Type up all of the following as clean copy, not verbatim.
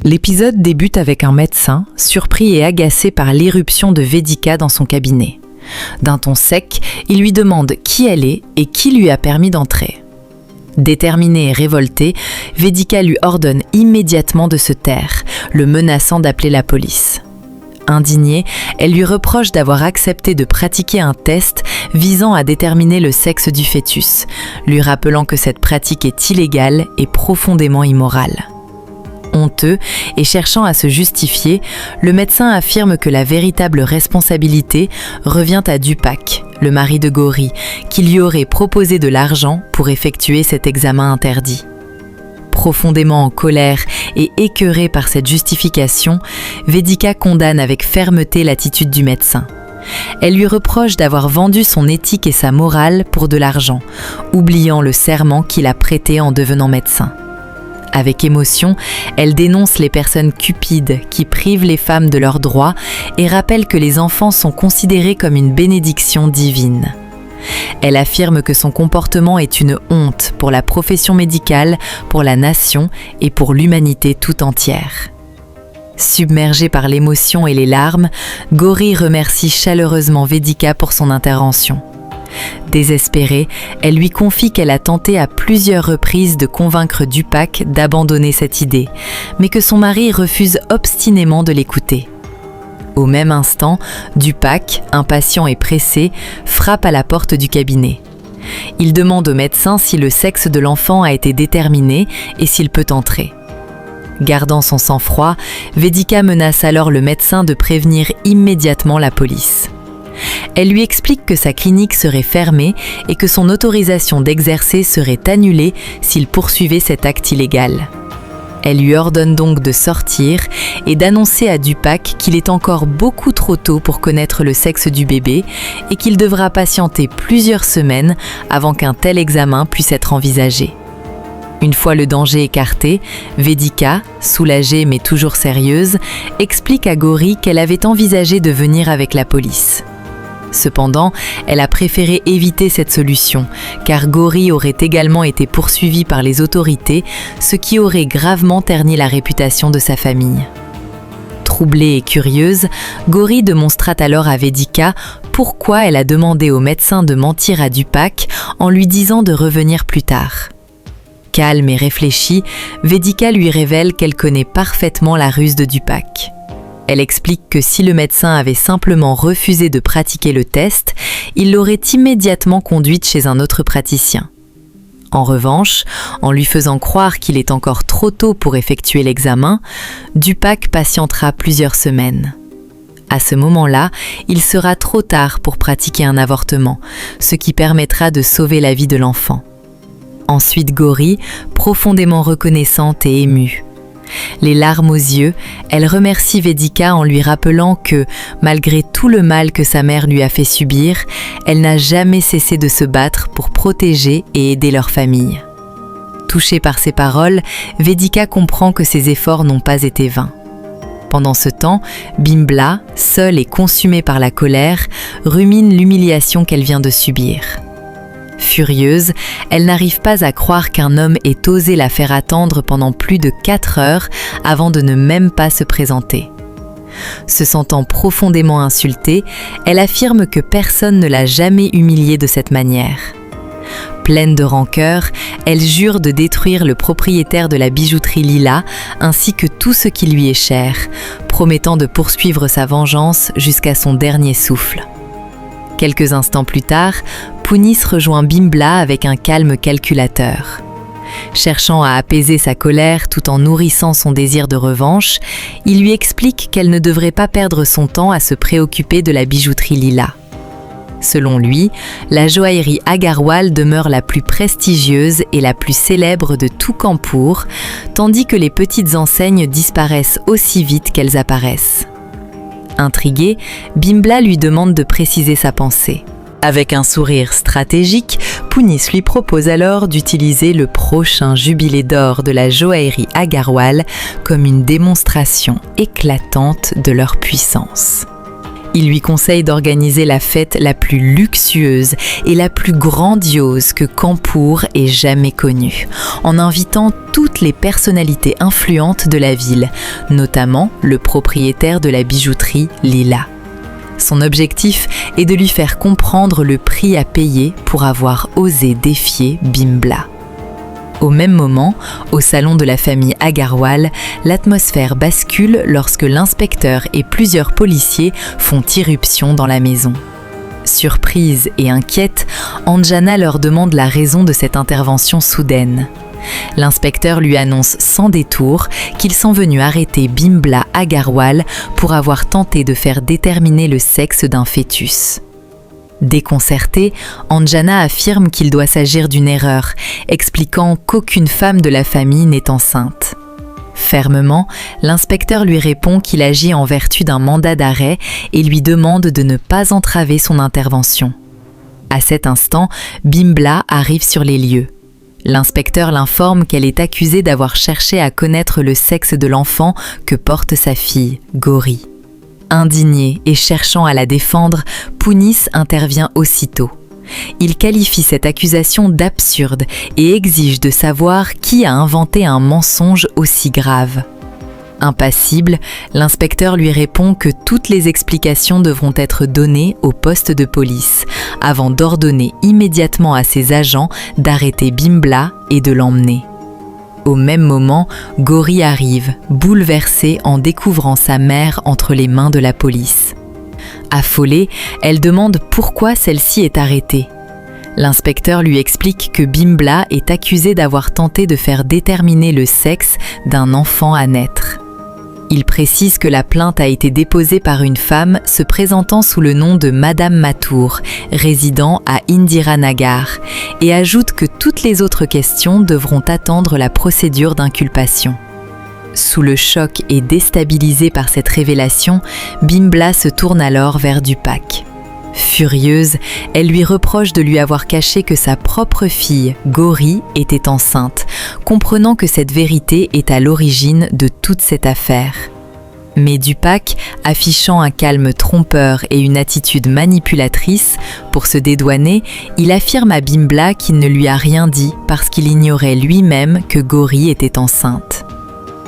L'épisode débute avec un médecin, surpris et agacé par l'irruption de Vedika dans son cabinet. D'un ton sec, il lui demande qui elle est et qui lui a permis d'entrer. Déterminée et révoltée, Vedika lui ordonne immédiatement de se taire, le menaçant d'appeler la police. Indignée, elle lui reproche d'avoir accepté de pratiquer un test visant à déterminer le sexe du fœtus, lui rappelant que cette pratique est illégale et profondément immorale. Honteux et cherchant à se justifier, le médecin affirme que la véritable responsabilité revient à Dupak, le mari de Gauri, qui lui aurait proposé de l'argent pour effectuer cet examen interdit. Profondément en colère et écœurée par cette justification, Vedika condamne avec fermeté l'attitude du médecin. Elle lui reproche d'avoir vendu son éthique et sa morale pour de l'argent, oubliant le serment qu'il a prêté en devenant médecin. Avec émotion, elle dénonce les personnes cupides qui privent les femmes de leurs droits et rappelle que les enfants sont considérés comme une bénédiction divine. Elle affirme que son comportement est une honte pour la profession médicale, pour la nation et pour l'humanité tout entière. Submergée par l'émotion et les larmes, Gauri remercie chaleureusement Vedika pour son intervention. Désespérée, elle lui confie qu'elle a tenté à plusieurs reprises de convaincre Dupak d'abandonner cette idée, mais que son mari refuse obstinément de l'écouter. Au même instant, Dupak, impatient et pressé, frappe à la porte du cabinet. Il demande au médecin si le sexe de l'enfant a été déterminé et s'il peut entrer. Gardant son sang-froid, Vedika menace alors le médecin de prévenir immédiatement la police. Elle lui explique que sa clinique serait fermée et que son autorisation d'exercer serait annulée s'il poursuivait cet acte illégal. Elle lui ordonne donc de sortir et d'annoncer à Dupak qu'il est encore beaucoup trop tôt pour connaître le sexe du bébé et qu'il devra patienter plusieurs semaines avant qu'un tel examen puisse être envisagé. Une fois le danger écarté, Vedika, soulagée mais toujours sérieuse, explique à Gauri qu'elle avait envisagé de venir avec la police. Cependant, elle a préféré éviter cette solution, car Gauri aurait également été poursuivie par les autorités, ce qui aurait gravement terni la réputation de sa famille. Troublée et curieuse, Gauri démontra alors à Vedika pourquoi elle a demandé au médecin de mentir à Dupak en lui disant de revenir plus tard. Calme et réfléchie, Vedika lui révèle qu'elle connaît parfaitement la ruse de Dupak. Elle explique que si le médecin avait simplement refusé de pratiquer le test, il l'aurait immédiatement conduite chez un autre praticien. En revanche, en lui faisant croire qu'il est encore trop tôt pour effectuer l'examen, Dupak patientera plusieurs semaines. À ce moment-là, il sera trop tard pour pratiquer un avortement, ce qui permettra de sauver la vie de l'enfant. Ensuite Gauri, profondément reconnaissante et émue. Les larmes aux yeux, elle remercie Vedika en lui rappelant que, malgré tout le mal que sa mère lui a fait subir, elle n'a jamais cessé de se battre pour protéger et aider leur famille. Touchée par ces paroles, Vedika comprend que ses efforts n'ont pas été vains. Pendant ce temps, Bimbla, seule et consumée par la colère, rumine l'humiliation qu'elle vient de subir. Furieuse, elle n'arrive pas à croire qu'un homme ait osé la faire attendre pendant plus de 4 heures avant de ne même pas se présenter. Se sentant profondément insultée, elle affirme que personne ne l'a jamais humiliée de cette manière. Pleine de rancœur, elle jure de détruire le propriétaire de la bijouterie Lila ainsi que tout ce qui lui est cher, promettant de poursuivre sa vengeance jusqu'à son dernier souffle. Quelques instants plus tard, Punis rejoint Bimbla avec un calme calculateur. Cherchant à apaiser sa colère tout en nourrissant son désir de revanche, il lui explique qu'elle ne devrait pas perdre son temps à se préoccuper de la bijouterie Lila. Selon lui, la joaillerie Agarwal demeure la plus prestigieuse et la plus célèbre de tout Kanpur, tandis que les petites enseignes disparaissent aussi vite qu'elles apparaissent. Intriguée, Bimbla lui demande de préciser sa pensée. Avec un sourire stratégique, Punis lui propose alors d'utiliser le prochain jubilé d'or de la joaillerie Agarwal comme une démonstration éclatante de leur puissance. Il lui conseille d'organiser la fête la plus luxueuse et la plus grandiose que Kanpur ait jamais connue, en invitant toutes les personnalités influentes de la ville, notamment le propriétaire de la bijouterie Lila. Son objectif est de lui faire comprendre le prix à payer pour avoir osé défier Bimbla. Au même moment, au salon de la famille Agarwal, l'atmosphère bascule lorsque l'inspecteur et plusieurs policiers font irruption dans la maison. Surprise et inquiète, Anjana leur demande la raison de cette intervention soudaine. L'inspecteur lui annonce sans détour qu'ils sont venus arrêter Bimbla Agarwal pour avoir tenté de faire déterminer le sexe d'un fœtus. Déconcerté, Anjana affirme qu'il doit s'agir d'une erreur, expliquant qu'aucune femme de la famille n'est enceinte. Fermement, l'inspecteur lui répond qu'il agit en vertu d'un mandat d'arrêt et lui demande de ne pas entraver son intervention. À cet instant, Bimbla arrive sur les lieux. L'inspecteur l'informe qu'elle est accusée d'avoir cherché à connaître le sexe de l'enfant que porte sa fille, Gauri. Indigné et cherchant à la défendre, Punis intervient aussitôt. Il qualifie cette accusation d'absurde et exige de savoir qui a inventé un mensonge aussi grave. Impassible, l'inspecteur lui répond que toutes les explications devront être données au poste de police, avant d'ordonner immédiatement à ses agents d'arrêter Bimbla et de l'emmener. Au même moment, Gauri arrive, bouleversée en découvrant sa mère entre les mains de la police. Affolée, elle demande pourquoi celle-ci est arrêtée. L'inspecteur lui explique que Bimbla est accusée d'avoir tenté de faire déterminer le sexe d'un enfant à naître. Il précise que la plainte a été déposée par une femme se présentant sous le nom de Madame Mathur, résidant à Indiranagar, et ajoute que toutes les autres questions devront attendre la procédure d'inculpation. Sous le choc et déstabilisée par cette révélation, Bimbla se tourne alors vers Dupak. Furieuse, elle lui reproche de lui avoir caché que sa propre fille, Gauri, était enceinte, comprenant que cette vérité est à l'origine de toute cette affaire. Mais Dupak, affichant un calme trompeur et une attitude manipulatrice, pour se dédouaner, il affirme à Bimbla qu'il ne lui a rien dit parce qu'il ignorait lui-même que Gauri était enceinte.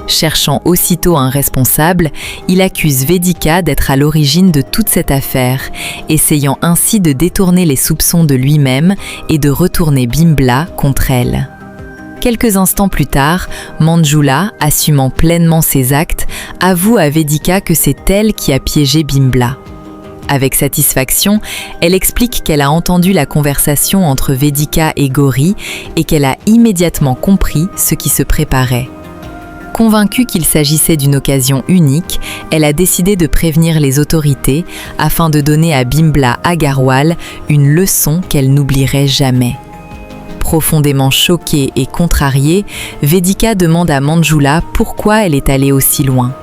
Cherchant aussitôt un responsable, il accuse Vedika d'être à l'origine de toute cette affaire, essayant ainsi de détourner les soupçons de lui-même et de retourner Bimbla contre elle. Quelques instants plus tard, Manjula, assumant pleinement ses actes, avoue à Vedika que c'est elle qui a piégé Bimbla. Avec satisfaction, elle explique qu'elle a entendu la conversation entre Vedika et Gauri et qu'elle a immédiatement compris ce qui se préparait. Convaincue qu'il s'agissait d'une occasion unique, elle a décidé de prévenir les autorités afin de donner à Bimbla Agarwal une leçon qu'elle n'oublierait jamais. Profondément choquée et contrariée, Vedika demande à Manjula pourquoi elle est allée aussi loin.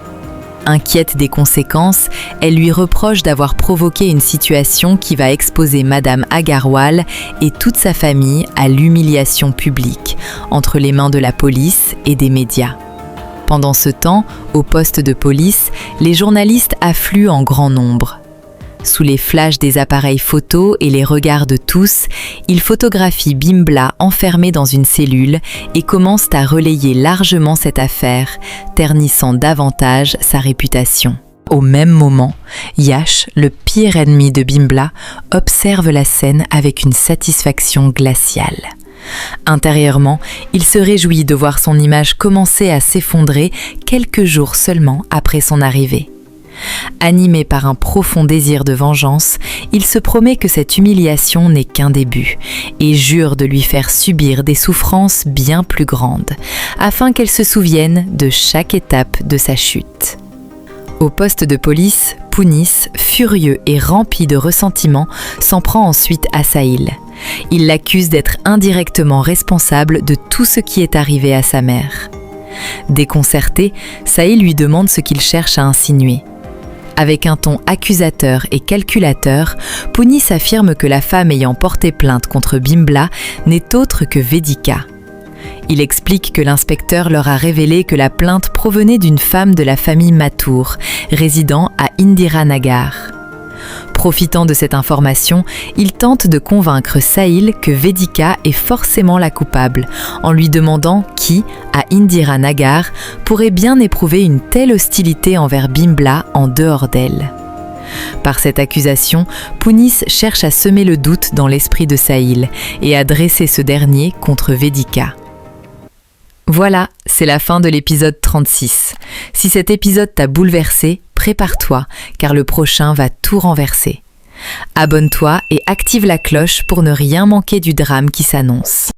Inquiète des conséquences, elle lui reproche d'avoir provoqué une situation qui va exposer Madame Agarwal et toute sa famille à l'humiliation publique, entre les mains de la police et des médias. Pendant ce temps, au poste de police, les journalistes affluent en grand nombre. Sous les flashs des appareils photo et les regards de tous, ils photographient Bimbla enfermée dans une cellule et commencent à relayer largement cette affaire, ternissant davantage sa réputation. Au même moment, Yash, le pire ennemi de Bimbla, observe la scène avec une satisfaction glaciale. Intérieurement, il se réjouit de voir son image commencer à s'effondrer quelques jours seulement après son arrivée. Animé par un profond désir de vengeance, il se promet que cette humiliation n'est qu'un début et jure de lui faire subir des souffrances bien plus grandes, afin qu'elle se souvienne de chaque étape de sa chute. Au poste de police, Punis, furieux et rempli de ressentiment, s'en prend ensuite à Sahil. Il l'accuse d'être indirectement responsable de tout ce qui est arrivé à sa mère. Déconcerté, Sahil lui demande ce qu'il cherche à insinuer. Avec un ton accusateur et calculateur, Punis affirme que la femme ayant porté plainte contre Bimbla n'est autre que Vedika. Il explique que l'inspecteur leur a révélé que la plainte provenait d'une femme de la famille Mathur, résidant à Indiranagar. Profitant de cette information, il tente de convaincre Sahil que Vedika est forcément la coupable, en lui demandant qui, à Indira Nagar, pourrait bien éprouver une telle hostilité envers Bimbla en dehors d'elle. Par cette accusation, Punis cherche à semer le doute dans l'esprit de Sahil et à dresser ce dernier contre Vedika. Voilà, c'est la fin de l'épisode 36. Si cet épisode t'a bouleversé, prépare-toi, car le prochain va tout renverser. Abonne-toi et active la cloche pour ne rien manquer du drame qui s'annonce.